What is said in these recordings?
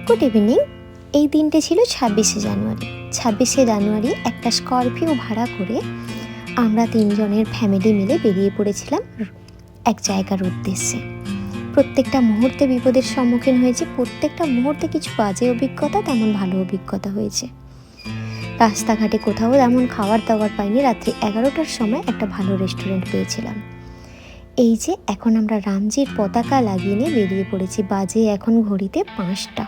Good evening. এই দিনটি ছিল 26শে জানুয়ারি। 26শে জানুয়ারি একটা স্করপিও ভাড়া করে আমরা 3 জনের ফ্যামিলি মিলে বেরিয়ে পড়েছিলাম এক জায়গার উদ্দেশ্যে। প্রত্যেকটা মুহূর্তে বিপদের সম্মুখীন হয়েছে, প্রত্যেকটা মুহূর্তে কিছু বাজে অভিজ্ঞতা, তেমন ভালো অভিজ্ঞতা হয়েছে। রাস্তাঘাটে কোথাও তেমন খাবার দাবার পাইনি। রাত্রি 11টার সময় একটা ভালো রেস্টুরেন্ট পেয়েছিলাম। এই যে এখন আমরা রামজির পতাকা লাগিয়ে নিয়ে বেরিয়ে পড়েছি। বাজে এখন ঘড়িতে 5টা।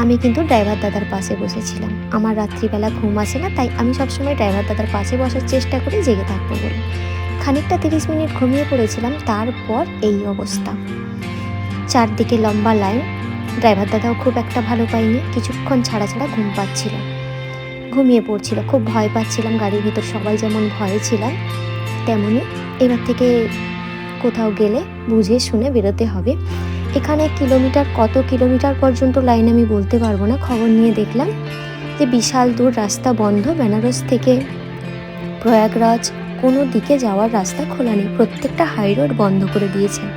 আমি কিন্তু ড্রাইভার দাদার পাশে বসেছিলাম। আমার রাত্রিবেলা ঘুম আসে না, তাই আমি সবসময় ড্রাইভার দাদার পাশে বসার চেষ্টা করি জেগে থাকবো বলে। খানিকটা 30 মিনিট ঘুমিয়ে পড়েছিলাম। তারপর এই অবস্থা, চারদিকে লম্বা লাইন। ড্রাইভার দাদাও খুব একটা ভালো পাইনি, কিছুক্ষণ ছাড়া ছাড়া ঘুম পাচ্ছিল, ঘুমিয়ে পড়ছিল। খুব ভয় পাচ্ছিলাম। গাড়ির ভিতর সবাই যেমন ভয়ে ছিলাম, তেমনই এবার থেকে কোথাও গেলে বুঝে শুনে বেরোতে হবে। এখানে কত কিলোমিটার পর্যন্ত লাইন আমি বলতে পারবো না। খবর নিয়ে দেখলাম যে বিশাল দূর রাস্তা বন্ধ। বেনারস থেকে প্রয়াগরাজ কোনো দিকে যাওয়ার রাস্তা খোলা নেই, প্রত্যেকটা হাই রোড বন্ধ করে দিয়েছেন।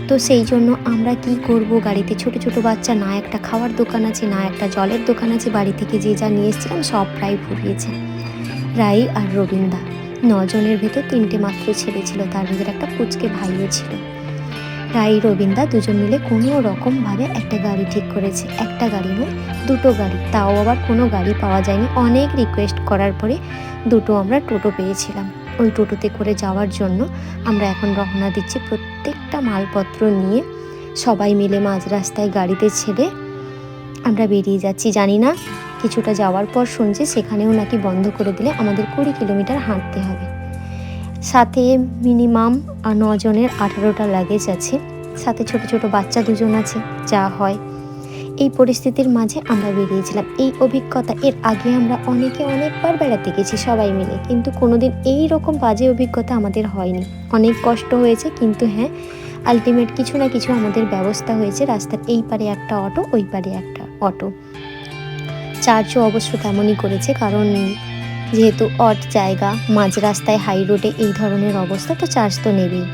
তো সেই জন্য আমরা কি করব, গাড়িতে ছোট ছোট বাচ্চা, না একটা খাওয়ার দোকান আছে, না একটা জলের দোকান আছে। বাড়ি থেকে যে যা নিয়ে এসেছিলাম সব প্রায় ফুরিয়েছে। রাই আর রবীন্দা 9 জনের ভেতর 3টে মাত্র ছেলে ছিল, তার ভিতরে একটা পুচকে ভাইও ছিল। রাই রবীন্দা দুজন মিলে কোনো রকমভাবে একটা গাড়ি ঠিক করেছে। একটা গাড়ি নয়, 2টো গাড়ি। তাও আবার কোনো গাড়ি পাওয়া যায়নি। অনেক রিকোয়েস্ট করার পরে 2টো আমরা টোটো পেয়েছিলাম। ওই টোটোতে করে যাওয়ার জন্য আমরা এখন রওনা দিচ্ছি। প্রত্যেকটা মালপত্র নিয়ে সবাই মিলে মাঝ রাস্তায় গাড়িতে ছেড়ে আমরা বেরিয়ে যাচ্ছি। জানি না, কিছুটা যাওয়ার পর শুনছি সেখানেও নাকি বন্ধ করে দিলে আমাদের 20 কিলোমিটার হাঁটতে হবে। সাথে মিনিমাম 9 জনের 18টা লাগেজ আছে, সাথে ছোট ছোট বাচ্চা 2 জন আছে। যা হয় এই পরিস্থিতির মাঝে আমরা বেরিয়েছিলাম। এই অভিজ্ঞতা এর আগে আমরা অনেকবার বেড়াতে গেছি সবাই মিলে, কিন্তু কোনোদিন এই রকম বাজে অভিজ্ঞতা আমাদের হয়নি। অনেক কষ্ট হয়েছে, কিন্তু হ্যাঁ, আলটিমেট কিছু না কিছু আমাদের ব্যবস্থা হয়েছে। রাস্তার এই পারে একটা অটো, ওই পারে একটা অটো। চার্জও অবশ্য তেমনই করেছে, কারণ যেহেতু অড জায়গা, মাঝ রাস্তায় হাই রোডে এই ধরনের অবস্থা, তো চার্জ তো নেবেই।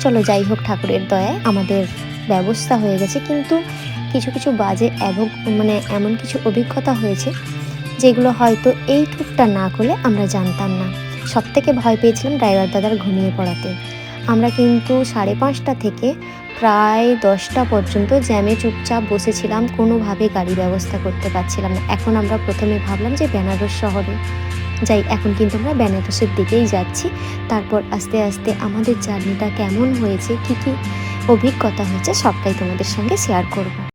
চলো যাই হোক, ঠাকুরের দয়ায় আমাদের ব্যবস্থা হয়ে গেছে। কিন্তু কিছু কিছু বাজে এমন কিছু অভিজ্ঞতা হয়েছে যেগুলো হয়তো এই ট্যুরটা না করলে আমরা জানতাম না। সবথেকে ভয় পেয়েছিলাম ড্রাইভার দাদার ঘুমিয়ে পড়াতে। আমরা কিন্তু 5:30টা থেকে প্রায় 10টা পর্যন্ত জ্যামে চুপচাপ বসেছিলাম, কোনোভাবে গাড়ি ব্যবস্থা করতে পারছিলাম না। এখন আমরা প্রথমে ভাবলাম যে বেনারস শহরে যাই, এখন কিন্তু আমরা বেনারসের দিকেই যাচ্ছি। তারপর আস্তে আস্তে আমাদের জার্নিটা কেমন হয়েছে, কী কী অভিজ্ঞতা হয়েছে, সবটাই তোমাদের সঙ্গে শেয়ার করব।